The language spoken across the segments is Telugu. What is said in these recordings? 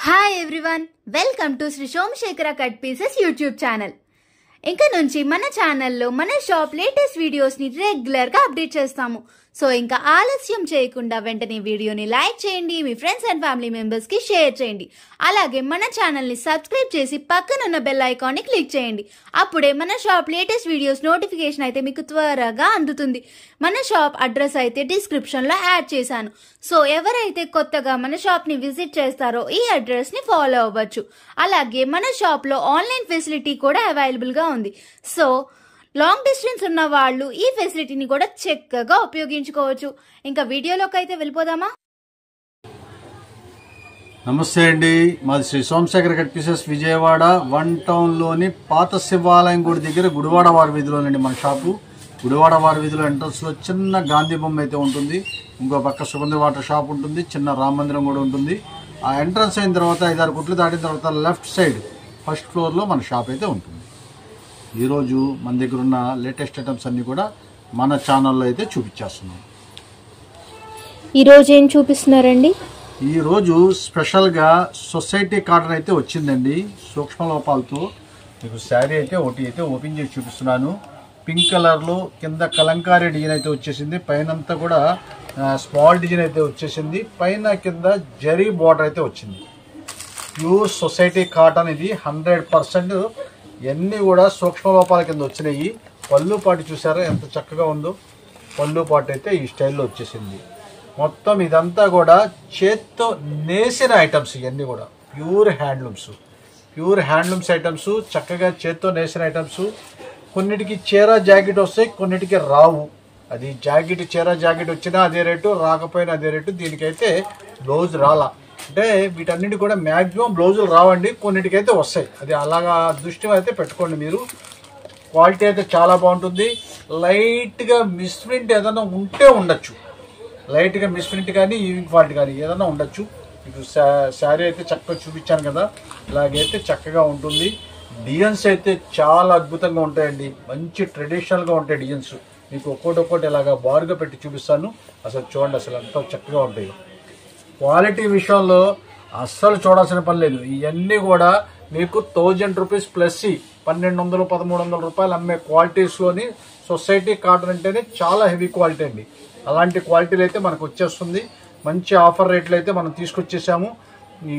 Hi everyone, welcome to Shri Somashekhara cut pieces YouTube channel. ఇంకా నుంచి మన ఛానల్లో మన షాప్ లేటెస్ట్ వీడియోస్ని రెగ్యులర్గా అప్డేట్ చేస్తాము. సో ఇంకా ఆలస్యం చేయకుండా వెంటనే వీడియోని లైక్ చేయండి, మీ ఫ్రెండ్స్ అండ్ ఫ్యామిలీ మెంబర్స్కి షేర్ చేయండి. అలాగే మన ఛానల్ని సబ్స్క్రైబ్ చేసి పక్కనున్న బెల్ ఐకాన్ని క్లిక్ చేయండి. అప్పుడే మన షాప్ లేటెస్ట్ వీడియోస్ నోటిఫికేషన్ అయితే మీకు త్వరగా అందుతుంది. మన షాప్ అడ్రస్ అయితే డిస్క్రిప్షన్లో యాడ్ చేశాను. సో ఎవరైతే కొత్తగా మన షాప్ని విజిట్ చేస్తారో ఈ అడ్రస్ని ఫాలో అవ్వచ్చు. అలాగే మన షాప్లో ఆన్లైన్ ఫెసిలిటీ కూడా అవైలబుల్గా ఉంది. సో లాంగ్ డిస్టెన్స్ ఉన్న వాళ్ళు ఈ ఫెసిలిటీని కూడా చక్కగా ఉపయోగించుకోవచ్చు. ఇంకా వీడియోలోకి అయితే వెళ్ళిపోదామా? నమస్తే అండి, మాది శ్రీ సోమశేఖర కట్ పీసెస్ విజయవాడ 1 టౌన్లోని పాత శివాలయం గుడి దగ్గర గుడివాడ వారి వీధిలోనండి మన షాపు. గుడివాడ వారి వీధిలో ఎంట్రన్స్లో చిన్న గాంధీ బొమ్మ అయితే ఉంటుంది. ఇంకో పక్క సుగంధ వాటర్ షాప్ ఉంటుంది, చిన్న రామ మందిరం కూడా ఉంటుంది. ఆ ఎంట్రన్స్ అయిన తర్వాత 5-6 కొట్లు దాటిన తర్వాత లెఫ్ట్ సైడ్ ఫస్ట్ ఫ్లోర్లో మన షాప్ అయితే ఉంటుంది. ఈరోజు మన దగ్గర ఉన్న లేటెస్ట్ ఐటమ్స్ అన్నీ కూడా మన ఛానల్లో అయితే చూపించేస్తున్నాం. ఈరోజు ఏం చూపిస్తున్నారండి? ఈరోజు స్పెషల్గా సొసైటీ కాటన్ అయితే వచ్చిందండి, సూక్ష్మ లోపాలతో. మీకు శారీ అయితే ఒకటి అయితే ఓపెన్ చేసి చూపిస్తున్నాను. పింక్ కలర్లో కింద కలంకారీ డిజైన్ అయితే వచ్చేసింది, పైనంతా కూడా స్మాల్ డిజైన్ అయితే వచ్చేసింది, పైన కింద జరీ బార్డర్ అయితే వచ్చింది. ప్యూర్ సొసైటీ కాటన్ ఇది 100%. ఇవన్నీ కూడా సూక్ష్మ లోపాల కింద వచ్చినాయి. పళ్ళు పాటు చూసారా ఎంత చక్కగా ఉందో. పళ్ళు పాటు అయితే ఈ స్టైల్లో వచ్చేసింది. మొత్తం ఇదంతా కూడా చేత్తో నేసిన ఐటమ్స్, ఇవన్నీ కూడా ప్యూర్ హ్యాండ్లూమ్స్ ఐటమ్స్, చక్కగా చేత్తో నేసిన ఐటమ్స్. కొన్నిటికి చీర జాకెట్ వస్తాయి, కొన్నిటికి రావు. అది జాకెట్ చీర జాకెట్ వచ్చినా అదే రేటు, రాకపోయినా అదే రేటు. దీనికైతే బ్లౌజ్ రాలా, అంటే వీటన్నిటి కూడా మ్యాక్సిమం బ్లౌజులు రావండి, కొన్నిటికైతే వస్తాయి. అది అలాగా దృష్టి అయితే పెట్టుకోండి మీరు. క్వాలిటీ అయితే చాలా బాగుంటుంది. లైట్గా మిస్ప్రింట్ ఏదైనా ఉంటే ఉండొచ్చు, లైట్గా మిస్ప్రింట్ కానీ ఈవింగ్ ఫాల్ట్ కానీ ఏదైనా ఉండొచ్చు. మీకు శారీ అయితే చక్కగా చూపించాను కదా, ఇలాగైతే చక్కగా ఉంటుంది. డిజైన్స్ అయితే చాలా అద్భుతంగా ఉంటాయండి, మంచి ట్రెడిషనల్గా ఉంటాయి డిజైన్స్. మీకు ఒక్కొక్కటి ఇలాగా బారుగా పెట్టి చూపిస్తాను. అసలు చూడండి, అసలు ఎంతో చక్కగా ఉంటాయి. క్వాలిటీ విషయంలో అస్సలు చూడాల్సిన పని లేదు. ఇవన్నీ కూడా మీకు 1000 రూపీస్ ప్లస్ 1200-1300 రూపాయలు అమ్మే క్వాలిటీస్లోని సొసైటీ కాటన్ అంటేనే చాలా హెవీ క్వాలిటీ అండి. అలాంటి క్వాలిటీలు అయితే మనకు వచ్చేస్తుంది. మంచి ఆఫర్ రేట్లు అయితే మనం తీసుకొచ్చేసాము.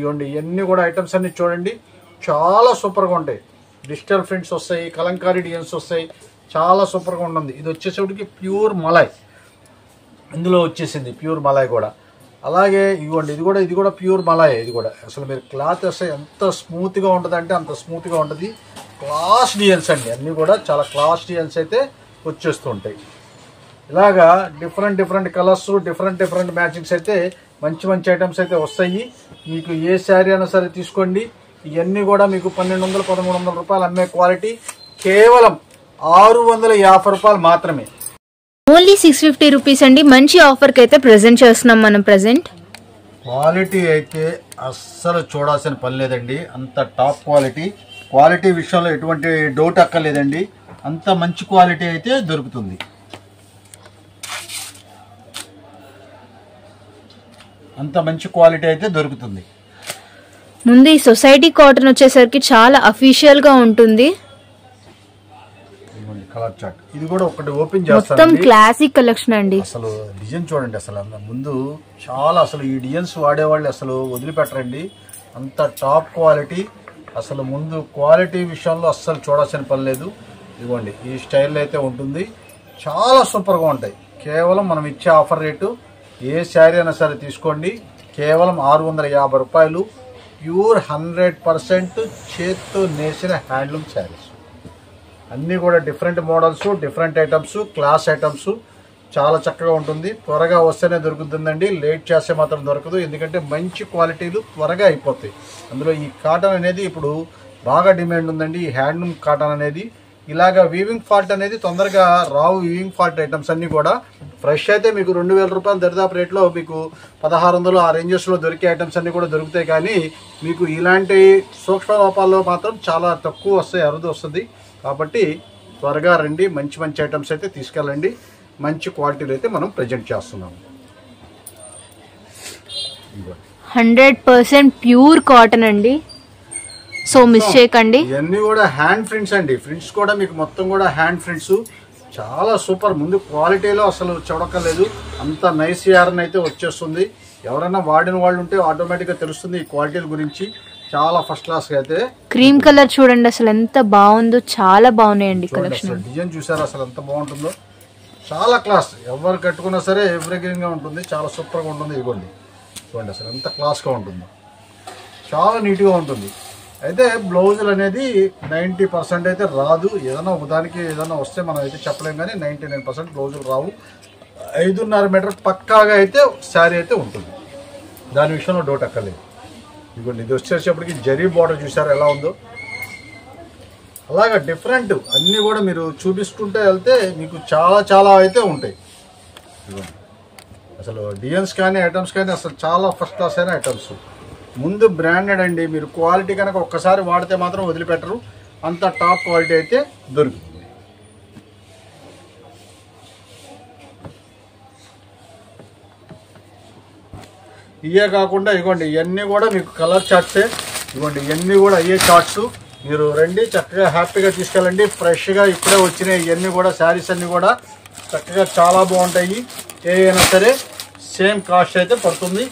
ఇవ్వండి, ఇవన్నీ కూడా ఐటమ్స్ అన్ని చూడండి, చాలా సూపర్గా ఉంటాయి. డిజిటల్ ప్రింట్స్ వస్తాయి, కలంకారీ డిజైన్స్ వస్తాయి, చాలా సూపర్గా ఉంటుంది. ఇది వచ్చేసరికి ప్యూర్ మలాయ్ ఇందులో వచ్చేసింది, ప్యూర్ మలాయ్ కూడా. అలాగే ఇవ్వండి, ఇది కూడా ప్యూర్ మలాయ్. ఇది కూడా అసలు మీరు క్లాత్ వస్తే ఎంత స్మూత్గా ఉంటుంది అంటే అంత స్మూత్గా ఉంటుంది. క్లాస్ డిజైన్స్ అండి, అన్నీ కూడా చాలా క్లాస్ డిజైన్స్ అయితే వచ్చేస్తూ ఉంటాయి. ఇలాగా డిఫరెంట్ కలర్స్, డిఫరెంట్ మ్యాచింగ్స్ అయితే మంచి ఐటమ్స్ అయితే వస్తాయి. మీకు ఏ శారీ అయినా సరే తీసుకోండి. ఇవన్నీ కూడా మీకు 1200-1300 రూపాయలు అమ్మే క్వాలిటీ కేవలం 650 రూపాయలు మాత్రమే. ఓన్లీ 650 రూపీస్ అండి. మంచి ఆఫర్కి అయితే ప్రెజెంట్ చేస్తున్నాం మనం. ప్రెజెంట్ క్వాలిటీ అయితే అస్సలు చూడాల్సిన పని లేదండి, అంత టాప్ క్వాలిటీ విషయంలో ఎటువంటి డౌట్ అక్కర్లేదండి. అంత మంచి క్వాలిటీ అయితే దొరుకుతుంది. ముందు ఈ సొసైటీ కాటన్ వచ్చేసరికి చాలా అఫీషియల్ గా ఉంటుంది. కలర్ చార్ట్ ఇది కూడా ఒకటి ఓపెన్ చేస్తాను. మొత్తం క్లాసిక్ కలెక్షన్ అండి. అసలు డిజైన్ చూడండి, అసలు ముందు చాలా అసలు ఈ డిజైన్స్ వాడేవాళ్ళు అసలు వదిలిపెట్టరండి, అంత టాప్ క్వాలిటీ. అసలు ముందు క్వాలిటీ విషయంలో అస్సలు చూడాల్సిన పని లేదు. ఇదిగోండి, ఈ స్టైల్లో అయితే ఉంటుంది, చాలా సూపర్గా ఉంటాయి. కేవలం మనం ఇచ్చే ఆఫర్ రేటు ఏ శారీ అయినా సరే తీసుకోండి, కేవలం 650 రూపాయలు. ప్యూర్ 100% చేత్తో నేసిన హ్యాండ్లూమ్ శారీస్. అన్నీ కూడా different models, different items, class items, చాలా చక్కగా ఉంటుంది. త్వరగా వస్తేనే దొరుకుతుందండి, లేట్ చేస్తే మాత్రం దొరకదు. ఎందుకంటే మంచి క్వాలిటీలు త్వరగా అయిపోతాయి. అందులో ఈ కాటన్ అనేది ఇప్పుడు బాగా డిమాండ్ ఉందండి, ఈ హ్యాండ్లూమ్ కాటన్ అనేది. ఇలాగా వీవింగ్ ఫాల్ట్ అనేది తొందరగా రావు. వీవింగ్ ఫాల్ట్ ఐటమ్స్ అన్నీ కూడా ఫ్రెష్ అయితే మీకు 2000 రూపాయలు దరిదాపు రేట్లో మీకు 1600 ఆ రేంజెస్లో దొరికే ఐటమ్స్ అన్నీ కూడా దొరుకుతాయి. కానీ మీకు ఇలాంటి సూక్ష్మ లోపాల్లో మాత్రం చాలా తక్కువ వస్తాయి, అరుదు వస్తుంది. కాబట్టి త్వరగా రండి, మంచి ఐటమ్స్ అయితే తీసుకెళ్ళండి. మంచి క్వాలిటీలు అయితే మనం ప్రజెంట్ చేస్తున్నాము. 100% ప్యూర్ కాటన్ అండి. సో మిస్ చేయకండి. ఇవన్నీ కూడా హ్యాండ్ ప్రింట్స్ అండి. ప్రింట్స్ కూడా మీకు మొత్తం కూడా హ్యాండ్ ప్రింట్స్ చాలా సూపర్. ముందు క్వాలిటీలో అసలు చూడక్కర్లేదు, అంత నైస్ యార్న్ అయితే వచ్చేస్తుంది. ఎవరైనా వాడిన వాళ్ళు ఉంటే ఆటోమేటిక్ గా తెలుస్తుంది ఈ క్వాలిటీల గురించి. చాలా ఫస్ట్ క్లాస్ గా అయితే. క్రీమ్ కలర్ చూడండి అసలు ఎంత బాగుందో, చాలా బాగున్నాయండి కలెక్షన్. డిజైన్ చూసారా అసలు ఎంత బాగుంటుందో, చాలా క్లాస్. ఎవరు కట్టుకున్నా సరే ఎవ్రీగ్రీన్ గా ఉంటుంది, చాలా సూపర్ గా ఉంటుంది. ఇదిగోండి చూడండి అసలు ఎంత క్లాస్ గా ఉంటుందో, చాలా నీట్ గా ఉంటుంది. అయితే బ్లౌజులు అనేది 90% అయితే రాదు. ఏదైనా ఒకదానికి ఏదైనా వస్తే మనం అయితే చెప్పలేం, కానీ 99% బ్లౌజులు రావు. 5.5 మీటర్ పక్కాగా అయితే శారీ అయితే ఉంటుంది, దాని విషయంలో డౌట్ అక్కర్లేదు. ఇదిగోండి ఇది వచ్చేసేపటికి జరీ బార్డర్ చూసారు ఎలా ఉందో, అలాగా డిఫరెంట్ అన్నీ కూడా మీరు చూపిస్తుంటే వెళ్తే మీకు చాలా చాలా అయితే ఉంటాయి. ఇదిగోండి అసలు డిజైన్స్ కానీ ఐటమ్స్ కానీ అసలు చాలా ఫస్ట్ క్లాస్ అయిన ఐటమ్స్. ముందు బ్రాండెడ్ అండి, మీరు క్వాలిటీ కనుక ఒక్కసారి వాడితే మాత్రం వదిలిపెట్టరు, అంత టాప్ క్వాలిటీ అయితే దొరుకుతుంది. ఇవే కాకుండా ఇవ్వండి ఇవన్నీ కూడా మీకు కలర్ చార్ట్సే. ఇవ్వండి ఇవన్నీ కూడా అయ్యే చార్ట్స్. మీరు రండి చక్కగా హ్యాపీగా తీసుకెళ్ళండి. ఫ్రెష్గా ఇప్పుడే వచ్చినాయి ఇవన్నీ కూడా. శారీస్ అన్నీ కూడా చక్కగా చాలా బాగుంటాయి. ఏదైనా సరే సేమ్ కాస్ట్ అయితే పడుతుంది,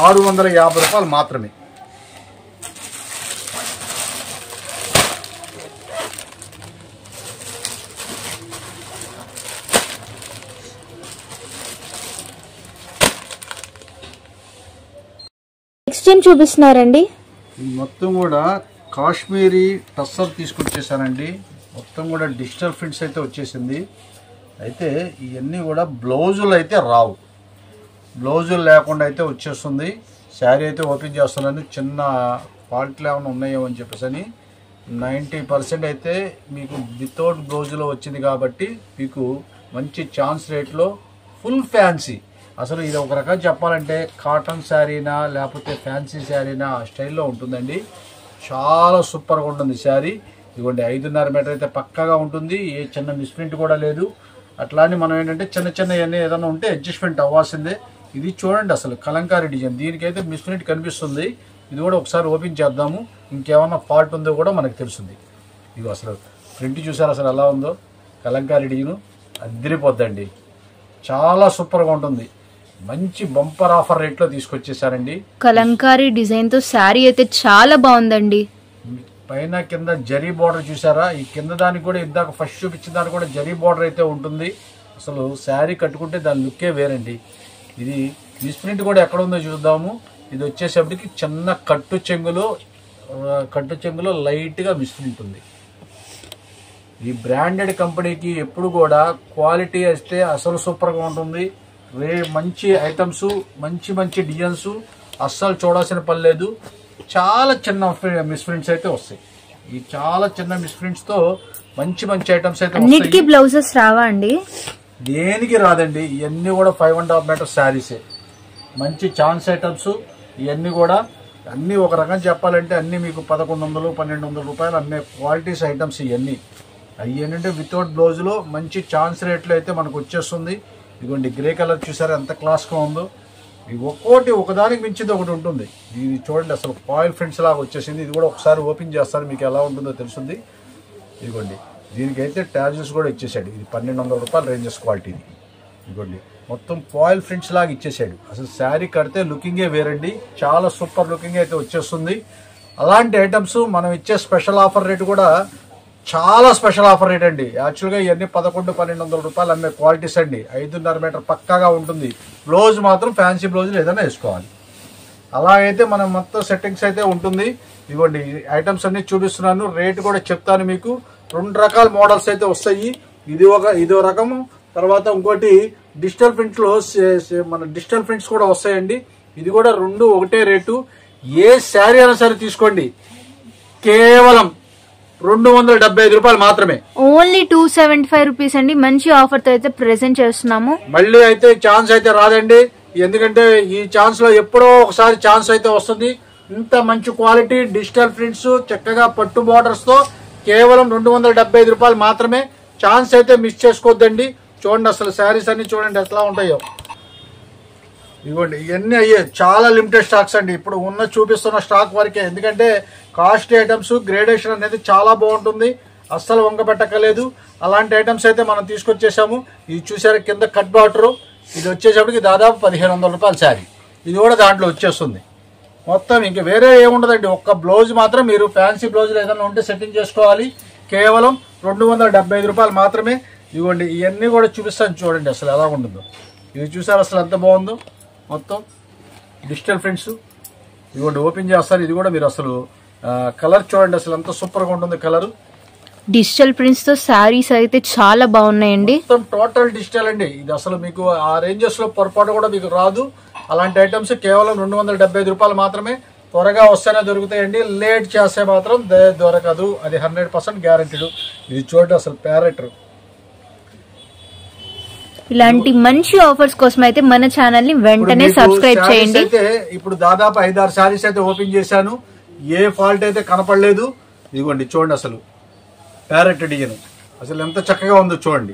650 రూపాయలు మాత్రమే. నెక్స్ట్ ఏం చూపిస్తున్నారండి? మొత్తం కూడా కాశ్మీరీ టస్సర్ తీసుకొచ్చేసానండి. మొత్తం కూడా డిజిటల్ ప్రింట్స్ అయితే వచ్చేసింది. అయితే ఇవన్నీ కూడా బ్లౌజులు అయితే రావు, బ్లౌజులు లేకుండా అయితే వచ్చేస్తుంది. శారీ అయితే ఓపెన్ చేస్తున్నాను, చిన్న ఫాల్ట్లు ఏమైనా ఉన్నాయో అని చెప్పేసి అని. 90% అయితే మీకు వితౌట్ బ్లౌజులో వచ్చింది కాబట్టి మీకు మంచి ఛాన్స్ రేట్లో ఫుల్ ఫ్యాన్సీ. అసలు ఇది ఒక రకంగా చెప్పాలంటే కాటన్ శారీనా లేకపోతే ఫ్యాన్సీ శారీనా ఆ స్టైల్లో ఉంటుందండి. చాలా సూపర్గా ఉంటుంది శారీ. ఇదిగోండి 5.5 మీటర్ అయితే పక్కాగా ఉంటుంది, ఏ చిన్న మిస్ప్రింట్ కూడా లేదు. అట్లా అని మనం ఏంటంటే చిన్న చిన్న ఇవన్నీ ఏదైనా ఉంటే అడ్జస్ట్మెంట్ అవ్వాల్సిందే. ఇది చూడండి అసలు కలంకారీ డిజైన్, దీనికైతే మిస్ప్రింట్ కనిపిస్తుంది. ఇది కూడా ఒకసారి ఓపెన్ చేద్దాము, ఇంకేమన్నా ఫాల్ట్ ఉందో కూడా మనకు తెలుస్తుంది. ఇది అసలు ప్రింట్ చూసారు అసలు ఎలా ఉందో, కలంకారీ డిజైన్ అదిరిపోద్దండి, చాలా సూపర్గా ఉంటుంది. మంచి బంపర్ ఆఫర్ రేట్లో తీసుకొచ్చేసారండి. కలంకారీ డిజైన్ తో శారీ అయితే చాలా బాగుందండి. పైన కింద జరీ బార్డర్ చూసారా, ఈ కింద దానికి కూడా ఇందాక ఫస్ట్ చూపించిన దానికి కూడా జరీ బార్డర్ అయితే ఉంటుంది. అసలు శారీ కట్టుకుంటే దాని లుక్కే వేరండి. ఇది మిస్ప్రింట్ కూడా ఎక్కడ ఉందో చూద్దాము. ఇది వచ్చేసప్పటికి చిన్న కట్టు చెంగులో లైట్గా మిస్ప్రింట్ ఉంది. ఈ బ్రాండెడ్ కంపెనీకి ఎప్పుడు కూడా క్వాలిటీ వస్తే అసలు సూపర్గా ఉంటుంది. మంచి ఐటమ్స్, మంచి మంచి డిజైన్స్ అస్సలు చూడాల్సిన పని లేదు. చాలా చిన్న మిస్ప్రింట్స్ అయితే వస్తాయి. ఈ చాలా చిన్న మిస్ప్రింట్స్ తో మంచి మంచి ఐటమ్స్ అయితే అన్నిటికీ బ్లౌజెస్ రావా అండి? దేనికి రాదండి. ఇవన్నీ కూడా 5.5 మీటర్ శారీసే. మంచి ఛాన్స్ ఐటమ్స్ ఇవన్నీ కూడా. అన్నీ ఒక రకంగా చెప్పాలంటే అన్నీ మీకు 1100-1200 రూపాయలు అమ్మే క్వాలిటీస్ ఐటమ్స్ ఇవన్నీ. అవి ఏంటంటే వితౌట్ బ్లౌజ్లో మంచి ఛాన్స్ రేట్లో అయితే మనకు వచ్చేస్తుంది. ఇదిగోండి గ్రే కలర్ చూసారా ఎంత క్లాస్గా ఉందో. ఇది ఒక్కోటి ఒకదానికి మించింది ఒకటి ఉంటుంది. ఇది చూడండి అసలు ఫాయిల్ ప్రింట్స్ లాగా వచ్చేసింది. ఇది కూడా ఒకసారి ఓపెన్ చేస్తారు, మీకు ఎలా ఉంటుందో తెలుస్తుంది. ఇదిగోండి దీనికైతే ట్యాజెస్ కూడా ఇచ్చేసాడు. ఇది 1200 రూపాయలు రేంజెస్ క్వాలిటీ. ఇదిగోండి మొత్తం ఫాయిల్ ప్రింట్స్ లాగా ఇచ్చేసాడు. అసలు శారీ కడితే లుకింగే వేరండి, చాలా సూపర్ లుకింగ్ అయితే వచ్చేస్తుంది. అలాంటి ఐటమ్స్ మనం ఇచ్చే స్పెషల్ ఆఫర్ రేటు కూడా చాలా స్పెషల్ ఆఫర్ రేట్ అండి. యాక్చువల్గా ఇవన్నీ 1100-1200 రూపాయలు అమ్మే క్వాలిటీస్ అండి. 5.5 మీటర్ పక్కాగా ఉంటుంది. బ్లౌజ్ మాత్రం ఫ్యాన్సీ బ్లౌజులు ఏదైనా వేసుకోవాలి. అలాగైతే మనం మొత్తం సెట్టింగ్స్ అయితే ఉంటుంది. ఇదిగోండి ఐటమ్స్ అన్ని చూపిస్తున్నాను, రేట్ కూడా చెప్తాను మీకు. 2 రకాల మోడల్స్ అయితే వస్తాయి. ఇదో రకము, తర్వాత ఇంకోటి డిజిటల్ ప్రింట్స్ లో మన డిజిటల్ ప్రింట్స్ కూడా వస్తాయండి. ఇది కూడా 2 ఒకటే రేటు. ఏ శారీ అయినా సరే తీసుకోండి, కేవలం 275 రూపాయలు మాత్రమే. ఓన్లీ 275 రూపీస్ అండి. మంచి ఆఫర్ తో అయితే ప్రెజెంట్ చేస్తున్నాము. మళ్ళీ అయితే ఛాన్స్ అయితే రాదండి, ఎందుకంటే ఈ ఛాన్స్ లో ఎప్పుడో ఒకసారి ఛాన్స్ అయితే వస్తుంది. ఇంత మంచి క్వాలిటీ డిజిటల్ ప్రింట్స్ చక్కగా పట్టు బార్డర్స్ తో కేవలం 275 రూపాయలు మాత్రమే. ఛాన్స్ అయితే మిస్ చేసుకోవద్దండి. చూడండి అసలు శారీస్ అన్ని చూడండి ఎట్లా ఉంటాయో. ఇవ్వండి ఇవన్నీ అయ్యే చాలా లిమిటెడ్ స్టాక్స్ అండి. ఇప్పుడు ఉన్న చూపిస్తున్న స్టాక్ వరకే, ఎందుకంటే కాస్ట్ ఐటమ్స్ గ్రేడేషన్ అనేది చాలా బాగుంటుంది, అస్సలు వంక పెట్టక్కలేదు. అలాంటి ఐటమ్స్ అయితే మనం తీసుకొచ్చేసాము. ఇది చూసారు కింద కట్ బార్డర్, ఇది వచ్చేసప్పటికి దాదాపు 1500 రూపాయల శారీ. ఇది కూడా దాంట్లో వచ్చేస్తుంది. మొత్తం ఇంక వేరే ఏముండదండి, ఒక్క బ్లౌజ్ మాత్రం మీరు ఫ్యాన్సీ బ్లౌజులు ఏదైనా ఉంటే సెట్టింగ్ చేసుకోవాలి. కేవలం 275 రూపాయలు మాత్రమే. ఇదిగోండి ఇవన్నీ కూడా చూపిస్తాను చూడండి అసలు ఎలా ఉంటుందో. ఇది చూసారు అసలు ఎంత బాగుందో. మొత్తం డిజిటల్ ప్రింట్స్ ఇదిగోండి ఓపెన్ చేస్తారు. ఇది కూడా మీరు అసలు కలర్ చూడండి అసలు ఎంత సూపర్గా ఉంటుంది కలర్. డిజిటల్ ప్రింట్స్ తో శారీస్ అయితే చాలా బాగున్నాయండి. మొత్తం టోటల్ డిజిటల్ అండి. ఇది అసలు మీకు ఆ రేంజెస్ లో పొరపాటు కూడా మీకు రాదు. అలాంటి ఐటమ్స్ కేవలం 275 రూపాయలు మాత్రమే. త్వరగా వస్తేనే దొరుకుతాయండి, లేట్ చేస్తే మాత్రం దొరకదు, అది 100% గ్యారెంటీడ్. ఇది చూడండి అసలు ప్యారెట్. ఇలాంటి మంచి ఆఫర్స్ కోసం అయితే మన ఛానల్ ని వెంటనే సబ్స్క్రైబ్ చేయండి. అయితే ఇప్పుడు దాదాపు 5-6 శారీస్ అయితే ఓపెన్ చేశాను, ఏ ఫాల్ట్ అయితే కనపడలేదు. ఇదిగోండి చూడండి అసలు ప్యారెట్ డిజైన్ అసలు ఎంత చక్కగా ఉందో చూడండి.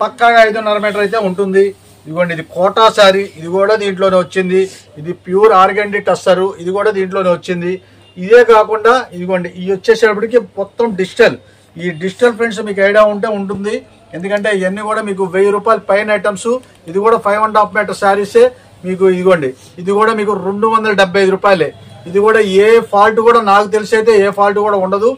పక్కాగా 5.5 మీటర్ అయితే ఉంటుంది. ఇదిగోండి ఇది కోటా శారీ, ఇది కూడా దీంట్లోనే వచ్చింది. ఇది ప్యూర్ ఆర్గండి టస్సరు, ఇది కూడా దీంట్లోనే వచ్చింది. ఇదే కాకుండా ఇదిగోండి ఇది వచ్చేసేపటికి మొత్తం డిజిటల్. ఈ డిజిటల్ ప్రింట్స్ మీకు ఐడియా ఉంటే ఉంటుంది, ఎందుకంటే ఇవన్నీ కూడా మీకు 1000 రూపాయల పైన ఐటమ్స్. ఇది కూడా 5.5 మీటర్ శారీసే మీకు. ఇదిగోండి ఇది కూడా మీకు 275 రూపాయలే. ఇది కూడా ఏ ఫాల్ట్ కూడా నాకు తెలిసి అయితే ఏ ఫాల్ట్ కూడా ఉండదు.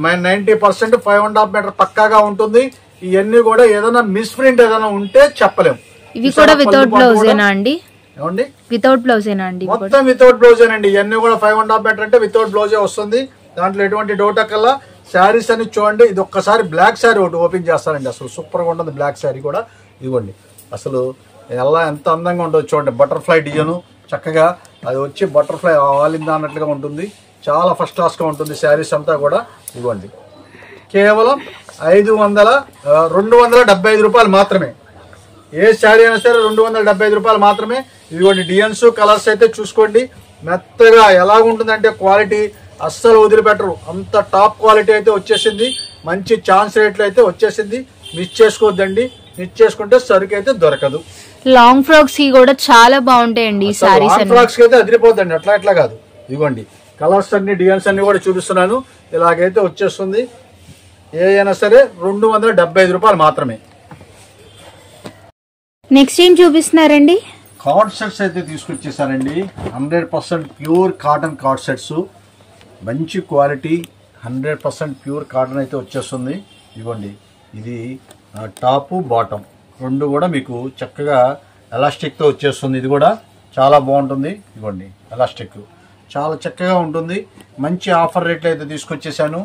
90% 5.5 మీటర్ పక్కాగా ఉంటుంది. ఇవన్నీ కూడా ఏదైనా మిస్ ప్రింట్ ఏదైనా ఉంటే చెప్పలేము. ఇవి కూడా వితౌట్ బ్లౌజేనా అండి? ఏమండి వితౌట్ బ్లౌజేనా అండి? మొత్తం వితౌట్ బ్లౌజేనండి. ఇవన్నీ కూడా 5.5 మీటర్ అంటే వితౌట్ బ్లౌజే వస్తుంది. దాంట్లో ఎటువంటి డౌట్ అక్కల్లా. శారీస్ అని చూడండి, ఇది ఒక్కసారి బ్లాక్ శారీ ఒకటి ఓపెన్ చేస్తానండి, అసలు సూపర్గా ఉంటుంది బ్లాక్ శారీ కూడా. ఇదిగోండి అసలు ఎలా ఎంత అందంగా ఉంటుందో చూడండి. బటర్ఫ్లై డిజైన్ చక్కగా అది వచ్చి బటర్ఫ్లై ఆలిందా అన్నట్లుగా ఉంటుంది. చాలా ఫస్ట్ క్లాస్గా ఉంటుంది శారీస్ అంతా కూడా. ఇదిగోండి కేవలం 275 రూపాయలు మాత్రమే. ఏ శారీ అయినా సరే 275 రూపాయలు మాత్రమే. ఇదిగోండి డిజైన్స్ కలర్స్ అయితే చూసుకోండి, మెత్తగా ఎలాగుంటుందంటే క్వాలిటీ అస్సలు వదిలిపెట్టరు, అంత టాప్ క్వాలిటీ అయితే వచ్చేసింది. మంచి ఛాన్స్ రేట్లు అయితే వచ్చేసింది. మిస్ చేసుకోవద్దండి, మిస్ చేసుకుంటే సరుకు అయితే దొరకదు. లాంగ్ ఫ్రాక్స్ కూడా చాలా బాగుంటాయండి ఈ సారీస్. లాంగ్ ఫ్రాక్స్ అయితే అదిరిపోద్దండి, అట్లా కాదు. ఇదిగోండి కలర్స్ అన్ని డిజైన్స్ అన్ని కూడా చూపిస్తున్నాను. ఇలాగైతే వచ్చేస్తుంది. ఏ అయినా సరే 275 రూపాయలు మాత్రమే. నెక్స్ట్ ఏం చూపిస్తున్నారండి? కార్డ్ సెట్స్ అయితే తీసుకొచ్చేసారండి. 100% ప్యూర్ కాటన్ కార్డ్ సెట్స్, మంచి క్వాలిటీ 100% ప్యూర్ కాటన్ అయితే వచ్చేస్తుంది. ఇదిగోండి ఇది టాప్ బాటమ్ రెండు కూడా మీకు చక్కగా ఎలాస్టిక్తో వచ్చేస్తుంది. ఇది కూడా చాలా బాగుంటుంది. ఇదిగోండి ఎలాస్టిక్ చాలా చక్కగా ఉంటుంది. మంచి ఆఫర్ రేట్లు అయితే తీసుకొచ్చేసాను.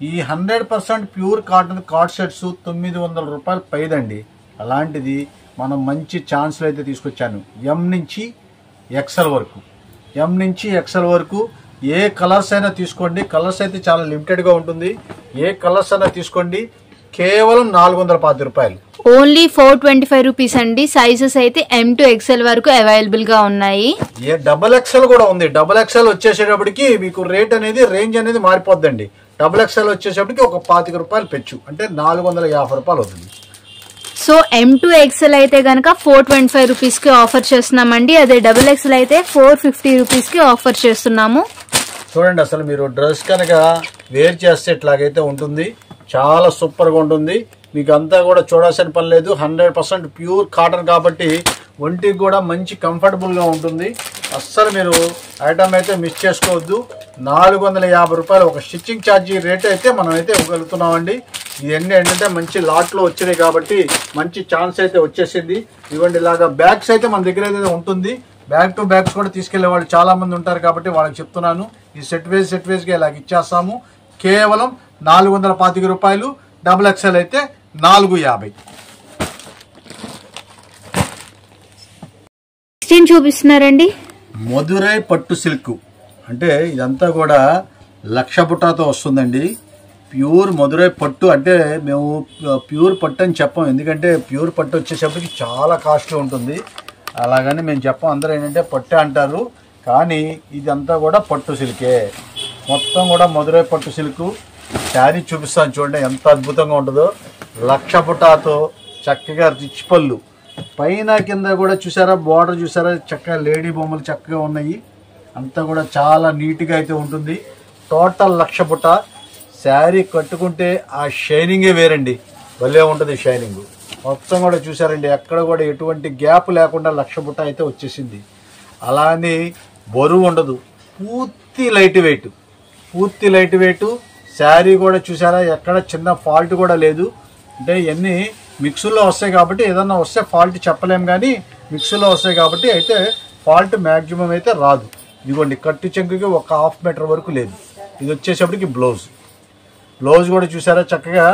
ఈ 100% ప్యూర్ కాటన్ కార్డ్ సెట్స్ 900 రూపాయలు పైదండి. అలాంటిది మనం మంచి ఛాన్స్లు అయితే తీసుకొచ్చాను. ఎం నుంచి ఎక్సెల్ వరకు ఏ కలర్స్ అయినా తీసుకోండి. కలర్స్ అయితే చాలా లిమిటెడ్గా ఉంటుంది. ఏ కలర్స్ అయినా తీసుకోండి, కేవలం 410 రూపాయలు. ఓన్లీ 425 రూపీస్ అండి. సైజెస్ అయితే M to XL వరకు అవైలబుల్ గా ఉన్నాయి. ఏ డబల్ ఎక్సెల్ కూడా ఉంది. డబల్ ఎక్సెల్ వచ్చేసేటప్పటికి మీకు రేట్ అనేది రేంజ్ అనేది మారిపోద్దండి. డబల్ ఎక్సెల్ వచ్చేటప్పటికి ఒక 25 రూపాయలు పెచ్చు, అంటే 450 రూపాయలు అవుతుంది. సో M to XL అయితే గనక 425 రూపీస్ కి ఆఫర్ చేస్తున్నామండి. అదే డబుల్ ఎక్సెల్ అయితే 450 రూపీస్ కి ఆఫర్ చేస్తున్నాము. చూడండి అసలు మీరు డ్రెస్ కనుక వేర్ చేస్తే ఇట్లాగైతే ఉంటుంది, చాలా సూపర్గా ఉంటుంది. మీకు అంతా కూడా చూడాల్సిన పని లేదు. 100% ప్యూర్ కాటన్ కాబట్టి ఒంటికి కూడా మంచి కంఫర్టబుల్గా ఉంటుంది. అస్సలు మీరు ఐటమ్ అయితే మిస్ చేసుకోవద్దు. 450 రూపాయలు ఒక స్టిచ్చింగ్ ఛార్జీ రేట్ అయితే మనం అయితే ఇవ్వగలుగుతున్నామండి. ఇవన్నీ ఏంటంటే మంచి లాట్లో వచ్చినాయి కాబట్టి మంచి ఛాన్స్ అయితే వచ్చేసింది. ఇవ్వండి ఇలాగా బ్యాగ్స్ అయితే మన దగ్గర అయితే ఉంటుంది. బ్యాగ్ టు బ్యాగ్స్ కూడా తీసుకెళ్లే వాళ్ళు చాలా మంది ఉంటారు కాబట్టి వాళ్ళకి చెప్తున్నాను, ఈ సెట్ వేస్గా ఇలాగ ఇచ్చేస్తాము. కేవలం 425 రూపాయలు. డబుల్ ఎక్సెల్ అయితే 450. ఏం చూపిస్తున్నారండి? మధురై పట్టు సిల్క్, అంటే ఇదంతా కూడా లక్ష బుట్టాతో వస్తుందండి. ప్యూర్ మధురై పట్టు అంటే మేము ప్యూర్ పట్టు అని చెప్పాం, ఎందుకంటే ప్యూర్ పట్టు వచ్చేసరికి చాలా కాస్ట్లీ ఉంటుంది. అలాగని మేము చెప్పాం, అందరూ ఏంటంటే పట్టు అంటారు, కానీ ఇదంతా కూడా పట్టు సిల్కే. మొత్తం కూడా మధురై పట్టు సిల్క్. శారీ చూపిస్తాను చూడండి ఎంత అద్భుతంగా ఉంటుందో. లక్ష బుట్టాతో చక్కగా రిచ్ పళ్ళు, పైన కింద కూడా చూసారా, బార్డర్ చూసారా, చక్కగా లేడీ బొమ్మలు చక్కగా ఉన్నాయి. అంతా కూడా చాలా నీట్గా అయితే ఉంటుంది. టోటల్ 1,00,000 బుట్ట. శారీ కట్టుకుంటే ఆ షైనింగే వేరండి, భలే ఉంటుంది షైనింగ్. మొత్తం కూడా చూసారండి, ఎక్కడ కూడా ఎటువంటి గ్యాప్ లేకుండా 1,00,000 బుట్ట అయితే వచ్చేసింది. అలానే బరువు ఉండదు, పూర్తి లైట్ వెయిట్, పూర్తి లైట్ వెయిట్. శారీ కూడా చూసారా, ఎక్కడ చిన్న ఫాల్ట్ కూడా లేదు. అంటే ఇవన్నీ మిక్సుల్లో వస్తాయి కాబట్టి ఏదన్నా వస్తే ఫాల్ట్ చెప్పలేం, కానీ మిక్సుల్లో వస్తాయి కాబట్టి అయితే ఫాల్ట్ మ్యాక్సిమం అయితే రాదు. ఇదిగోండి, కట్టు చెంకుకి ఒక 1/2 మీటర్ వరకు లేదు. ఇది వచ్చేసప్పటికి బ్లౌజ్. బ్లౌజ్ కూడా చూసారా, చక్కగా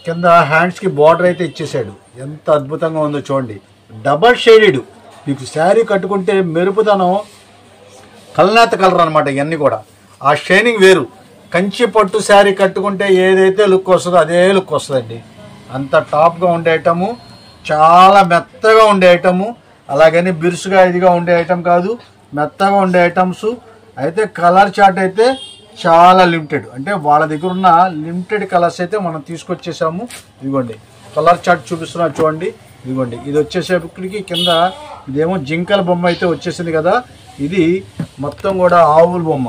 కింద హ్యాండ్స్కి బార్డర్ అయితే ఇచ్చేసాడు. ఎంత అద్భుతంగా ఉందో చూడండి. డబల్ షేడెడ్, మీకు శారీ కట్టుకుంటే మెరుపుదనం, కల్నేత కలర్ అనమాట. ఇవన్నీ కూడా ఆ షైనింగ్ వేరు. కంచి పట్టు శారీ కట్టుకుంటే ఏదైతే లుక్ వస్తుందో అదే లుక్ వస్తుందండి. అంత టాప్గా ఉండే ఐటము, చాలా మెత్తగా ఉండే ఐటము. అలాగని బిరుసుగా ఇదిగా ఉండే ఐటమ్ కాదు, మెత్తగా ఉండే ఐటమ్స్. అయితే కలర్ చార్ట్ అయితే చాలా లిమిటెడ్, అంటే వాళ్ళ దగ్గర ఉన్న లిమిటెడ్ కలర్స్ అయితే మనం తీసుకొచ్చేసాము. ఇదిగోండి కలర్ చార్ట్ చూపిస్తున్నా చూడండి. ఇదిగోండి, ఇది వచ్చేసేపటికి కింద ఇదేమో జింకల బొమ్మ అయితే వచ్చేసింది కదా. ఇది మొత్తం కూడా ఆవుల బొమ్మ.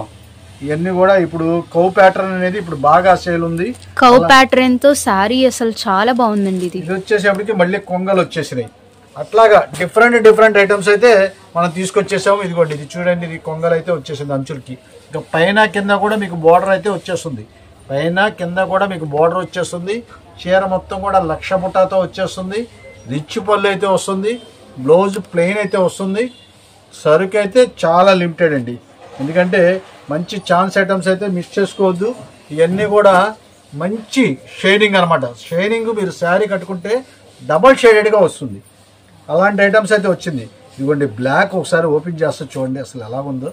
ఇవన్నీ కూడా ఇప్పుడు కౌ ప్యాటర్న్ అనేది ఇప్పుడు బాగా సేల్ ఉంది. కౌ ప్యాటర్న్ తో సారీ అసలు చాలా బాగుందండి. ఇది వచ్చేసేపటికి మళ్ళీ కొంగలు వచ్చేసినాయి. అట్లాగా డిఫరెంట్ ఐటమ్స్ అయితే మనం తీసుకొచ్చేసాము. ఇదిగోండి, ఇది చూడండి, ఇది కొంగలు అయితే వచ్చేసింది అంచులకి. ఇంకా పైన కింద కూడా మీకు బార్డర్ అయితే వచ్చేస్తుంది. పైన కింద కూడా మీకు బార్డర్ వచ్చేస్తుంది. చీర మొత్తం కూడా 1,00,000 బుట్టతో వచ్చేస్తుంది. రిచ్ పళ్ళు అయితే వస్తుంది. బ్లౌజ్ ప్లెయిన్ అయితే వస్తుంది. సరుకు అయితే చాలా లిమిటెడ్ అండి, ఎందుకంటే మంచి ఛాన్స్ ఐటమ్స్ అయితే మిస్ చేసుకోవద్దు. ఇవన్నీ కూడా మంచి షేడింగ్ అనమాట. షైనింగ్ మీరు శారీ కట్టుకుంటే డబల్ షేడెడ్గా వస్తుంది. అలాంటి ఐటమ్స్ అయితే వచ్చింది. ఇదిగోండి బ్లాక్, ఒకసారి ఓపెన్ చేస్తే చూడండి అసలు ఎలా ఉందో,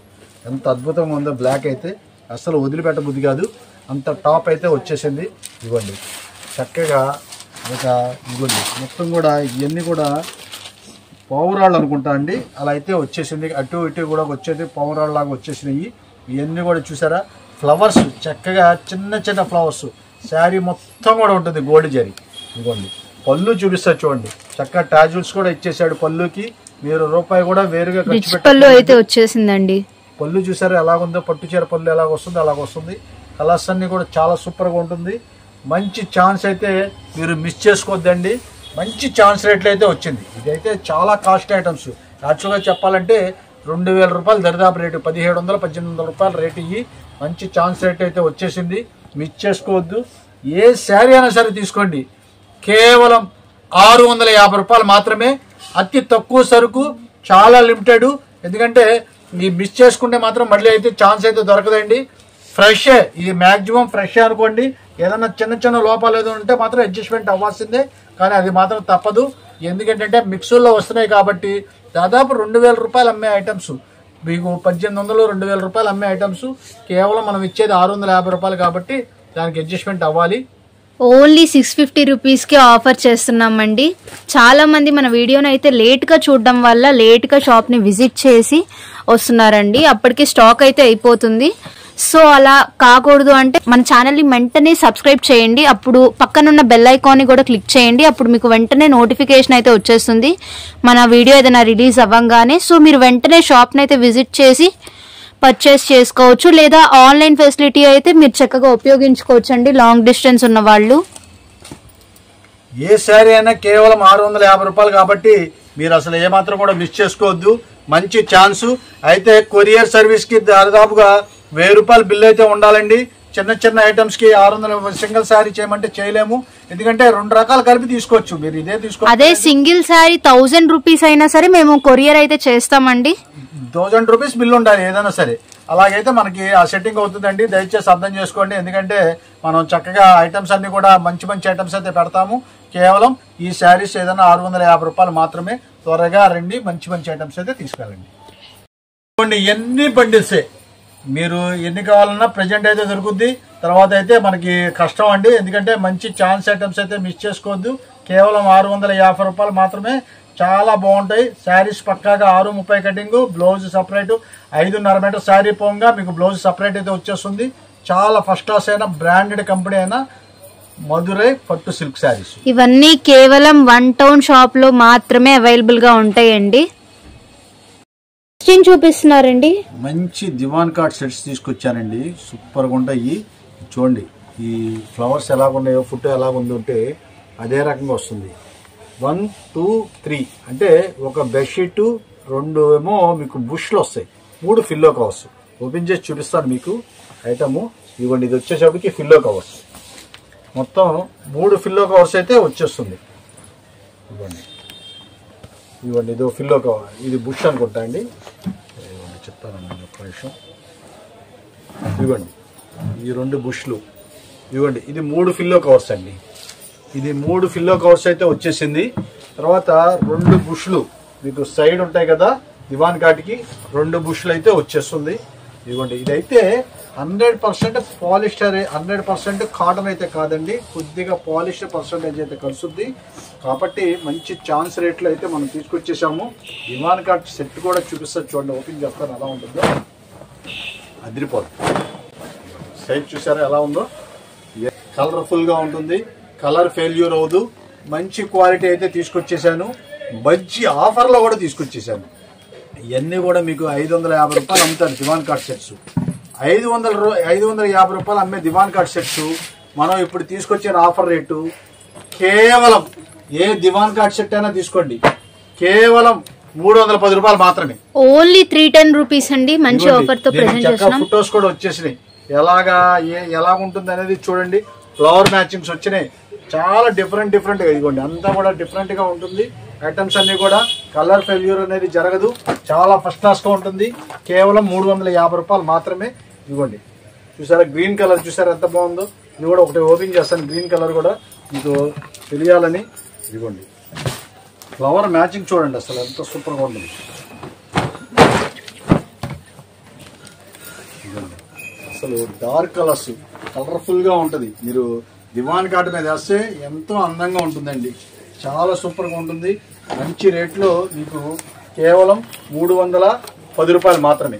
ఎంత అద్భుతంగా ఉందో. బ్లాక్ అయితే అసలు వదిలిపెట్ట బుద్ధి కాదు, అంత టాప్ అయితే వచ్చేసింది. ఇదిగోండి చక్కగా ఒక, ఇదిగోండి మొత్తం కూడా ఇవన్నీ కూడా పౌరాళ్ళు అనుకుంటా అండి, అలా అయితే వచ్చేసింది. అటు ఇటు కూడా వచ్చేది పౌరాళ్ళ లాగా వచ్చేసినాయి. ఇవన్నీ కూడా చూసారా, ఫ్లవర్స్ చక్కగా చిన్న ఫ్లవర్స్. శారీ మొత్తం కూడా ఉంటుంది గోల్డ్ జరీ. ఇదిగోండి పళ్ళు చూపిస్తా చూడండి, చక్కగా టాజుల్స్ కూడా ఇచ్చేసాడు పళ్ళుకి. మీరు రూపాయి కూడా వేరుగా ఖర్చు పెట్టి పళ్ళు అయితే వచ్చేసిందండి. పళ్ళు చూసారా ఎలాగుందో, పట్టు చీర పళ్ళు ఎలాగ వస్తుందో అలాగ వస్తుంది. కలర్స్ అన్ని కూడా చాలా సూపర్గా ఉంటుంది. మంచి ఛాన్స్ అయితే మీరు మిస్ చేసుకోవద్దండి. మంచి ఛాన్స్ రేట్లు అయితే వచ్చింది. ఇదైతే చాలా కాస్ట్ ఐటమ్స్. యాక్చువల్గా చెప్పాలంటే 2,000 రూపాయలు దరిదాపు రేటు, 1,700-1,800 రూపాయలు రేటు ఇవి. మంచి ఛాన్స్ రేట్ అయితే వచ్చేసింది, మిస్ చేసుకోవద్దు. ఏ శారీ అయినా సరే తీసుకోండి, కేవలం 650 రూపాయలు మాత్రమే. అతి తక్కువ సరుకు, చాలా లిమిటెడ్. ఎందుకంటే ఈ మిస్ చేసుకుంటే మాత్రం మళ్ళీ అయితే ఛాన్స్ అయితే దొరకదండి. ఫ్రెషే, ఇది మ్యాక్సిమం ఫ్రెషే అనుకోండి. ఏదన్నా చిన్న లోపాలు ఏదో ఉంటే మాత్రం అడ్జస్ట్మెంట్ అవ్వాల్సిందే, కానీ అది మాత్రం తప్పదు. ఎందుకంటే మిక్సుల్లో వస్తున్నాయి కాబట్టి దాదాపు 2,000 రూపాయలు అమ్మే ఐటమ్స్, మీకు 1,800-2,000 రూపాయలు అమ్మే ఐటమ్స్ కేవలం మనం ఇచ్చేది 650 రూపాయలు కాబట్టి దానికి అడ్జస్ట్మెంట్ అవ్వాలి. ఓన్లీ 650 రూపీస్కి ఆఫర్ చేస్తున్నామండి. చాలా మంది మన వీడియోని అయితే లేట్గా చూడడం వల్ల లేట్గా షాప్ని విజిట్ చేసి వస్తున్నారండి. అప్పటికి స్టాక్ అయితే అయిపోతుంది. సో అలా కాకూడదు అంటే మన ఛానల్ని వెంటనే సబ్స్క్రైబ్ చేయండి. అప్పుడు పక్కనున్న బెల్ ఐకాన్ని కూడా క్లిక్ చేయండి. అప్పుడు మీకు వెంటనే నోటిఫికేషన్ అయితే వచ్చేస్తుంది మన వీడియో ఏదైనా రిలీజ్ అవ్వగానే. సో మీరు వెంటనే షాప్ని అయితే విజిట్ చేసి పర్చేస్ చేసుకోవచ్చు. లేదా ఆన్లైన్ ఫెసిలిటీ అయితే మీరు చక్కగా ఉపయోగించుకోవచ్చు అండి, లాంగ్ డిస్టెన్స్ ఉన్న వాళ్ళు. ఏ శారీ అయినా కేవలం 650 రూపాయలు కాబట్టి మీరు అసలు ఏమాత్రం కూడా మిస్ చేసుకోవద్దు. మంచి ఛాన్సు. అయితే కొరియర్ సర్వీస్కి దాదాపుగా 1000 రూపాయలు బిల్ అయితే ఉండాలండి. చిన్న ఐటమ్స్కి 600 సింగిల్ శారీ చేయమంటే చేయలేము, ఎందుకంటే 2 రకాలు కలిపి తీసుకోవచ్చు. మీరు ఇదే తీసుకో, అదే సింగిల్ శారీ 1000 రూపీస్ అయినా సరే మేము కొరియర్ అయితే చేస్తామండి. 1000 రూపీస్ బిల్ ఉండాలి ఏదైనా సరే. అలాగైతే మనకి ఆ సెట్టింగ్ అవుతుందండి. దయచేసి అర్థం చేసుకోండి, ఎందుకంటే మనం చక్కగా ఐటమ్స్ అన్ని కూడా మంచి ఐటమ్స్ అయితే పెడతాము. కేవలం ఈ శారీస్ ఏదైనా 650 రూపాయలు మాత్రమే. త్వరగా రండి, మంచి ఐటమ్స్ అయితే తీసుకెళ్ళండి. ఎన్ని బండిల్సే మీరు ఎన్ని కావాలన్నా ప్రజెంట్ అయితే దొరుకుద్ది. తర్వాత అయితే మనకి కష్టం అండి, ఎందుకంటే మంచి ఛాన్స్ ఐటమ్స్ అయితే మిస్ చేసుకోవద్దు. కేవలం 650 రూపాయలు మాత్రమే. చాలా బాగుంటాయి శారీస్. పక్కాగా 6:30 cutting, blouse separate, 5.5 metre sari పోగా మీకు బ్లౌజ్ సపరేట్ అయితే వచ్చేస్తుంది. చాలా ఫస్ట్ క్లాస్ అయినా, బ్రాండెడ్ కంపెనీ అయినా మధురై పట్టు సిల్క్ శారీస్. ఇవన్నీ కేవలం 1 టౌన్ షాప్ లో మాత్రమే అవైలబుల్ గా ఉంటాయండి. చూపిస్తున్నారండి, మంచి దివాన్ కార్డ్ సెట్స్ తీసుకొచ్చానండి. సూపర్ గా ఉంటాయి. చూడండి ఈ ఫ్లవర్స్ ఎలాగున్నాయో, ఫుట్ ఎలాగుందంటే అదే రకంగా వస్తుంది. 1 2 3 అంటే ఒక బెడ్షీట్, 2 ఏమో మీకు బుష్లు వస్తాయి, 3 ఫిల్లో కవర్స్. ఓపెన్ చేసి చూపిస్తాను మీకు ఐటమ్. ఇవ్వండి, ఇది వచ్చేసరికి ఫిల్లో కవర్స్, మొత్తం 3 ఫిల్లో కవర్స్ అయితే వచ్చేస్తుంది. ఇవ్వండి ఇవ్వండి, ఇది ఫిల్లో కవర్, ఇది బుష్ అనుకుంటా అండి. ఇవ్వండి చెప్తానండి ఒక్క నిమిషం. ఇవ్వండి ఈ 2 బుష్లు. ఇవ్వండి ఇది 3 ఫిల్లో కవర్స్ అండి. ఇది 3 ఫిల్లో కవర్స్ అయితే వచ్చేసింది. తర్వాత 2 బుష్లు మీకు సైడ్ ఉంటాయి కదా దివాన్ కాటికి, 2 బుష్లు అయితే వచ్చేస్తుంది. ఇవ్వండి ఇదైతే 100% పాలిస్టర్, 100% కాటన్ అయితే కాదండి, కొద్దిగా పాలిస్టర్ పర్సెంటేజ్ అయితే కలుస్తుంది. కాబట్టి మంచి ఛాన్స్ రేట్లో అయితే మనం తీసుకొచ్చేసాము. దివాన్ కాట్ సెట్ కూడా చూపిస్తారు చూడండి, ఓపెన్ చేస్తాను ఎలా ఉంటుందో. అదిరిపోతుంది. సైజ్ చూసారా ఎలా ఉందో, కలర్ఫుల్ గా ఉంటుంది, కలర్ ఫెయిల్యూర్ అవ్వదు. మంచి క్వాలిటీ అయితే తీసుకొచ్చేసాను. మంచి ఆఫర్లో కూడా తీసుకొచ్చేసాను. ఇవన్నీ కూడా మీకు 550 రూపాయలు అమ్ముతారు దివాన్ కార్డ్ సెట్స్. 550 రూపాయలు అమ్మే దివాన్ కార్డ్ సెట్స్ మనం ఇప్పుడు తీసుకొచ్చిన ఆఫర్ రేటు కేవలం, ఏ దివాన్ కార్డ్ సెట్ అయినా తీసుకోండి, కేవలం 310 రూపాయలు మాత్రమే. ఓన్లీ 310 రూపీస్ అండి. మంచి ఆఫర్ తో ప్రెజెంట్ చేస్తున్నాం. ఫోటోస్ కూడా వచ్చేసినాయి, ఎలా ఉంటుంది అనేది చూడండి. ఫ్లవర్ మ్యాచింగ్స్ వచ్చినాయి, చాలా డిఫరెంట్ గా. ఇదిగోండి అంతా కూడా డిఫరెంట్ గా ఉంటుంది. ఐటమ్స్ అన్ని కూడా కలర్ ఫెయిల్యూర్ అనేది జరగదు, చాలా ఫస్ట్ క్లాస్ గా ఉంటుంది. కేవలం 350 రూపాయలు మాత్రమే. ఇదిగోండి చూసారా, గ్రీన్ కలర్ చూసారా ఎంత బాగుందో. ఇది కూడా ఒకటి ఓపెన్ చేస్తాను, గ్రీన్ కలర్ కూడా మీకు తెలియాలని. ఇదిగోండి ఫ్లవర్ మ్యాచింగ్ చూడండి, అసలు ఎంత సూపర్ గా ఉంటుంది. అసలు డార్క్ కలర్స్, కలర్ఫుల్ గా ఉంటది. మీరు దివాన్ కార్డ్ మీద వేస్తే ఎంతో అందంగా ఉంటుందండి, చాలా సూపర్ గా ఉంటుంది. మంచి రేట్లో మీకు కేవలం 310 రూపాయలు మాత్రమే.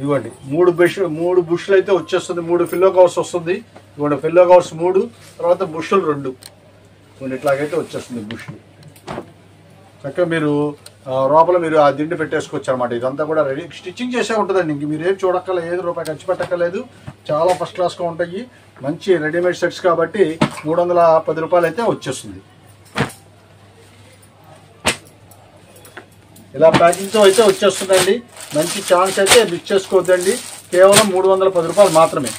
ఇవ్వండి 3 బుష్లు అయితే వచ్చేస్తుంది, 3 ఫిల్లో కవర్స్ వస్తుంది. ఇవ్వండి ఫిల్లో కవర్స్ 3, తర్వాత బుష్లు 2. ఇవ్వండి ఇట్లాగైతే వచ్చేస్తుంది బుష్లు. చక్కగా మీరు లోపల మీరు ఆ దిండి పెట్టేసుకోవచ్చు అనమాట. ఇదంతా కూడా రెడీ స్టిచ్చింగ్ చేసే ఉంటుందండి. ఇంక మీరు ఏం చూడక్కర్లేదు, 5 రూపాయలు ఖర్చు పెట్టక్కర్లేదు. చాలా ఫస్ట్ క్లాస్గా ఉంటాయి, మంచి రెడీమేడ్ సెట్స్ కాబట్టి 310 రూపాయలు అయితే వచ్చేస్తుంది. ఇలా ప్యాకింగ్తో అయితే వచ్చేస్తుందండి. మంచి ఛాన్స్ అయితే మిస్ చేసుకోవద్దండి. కేవలం 310 రూపాయలు మాత్రమే.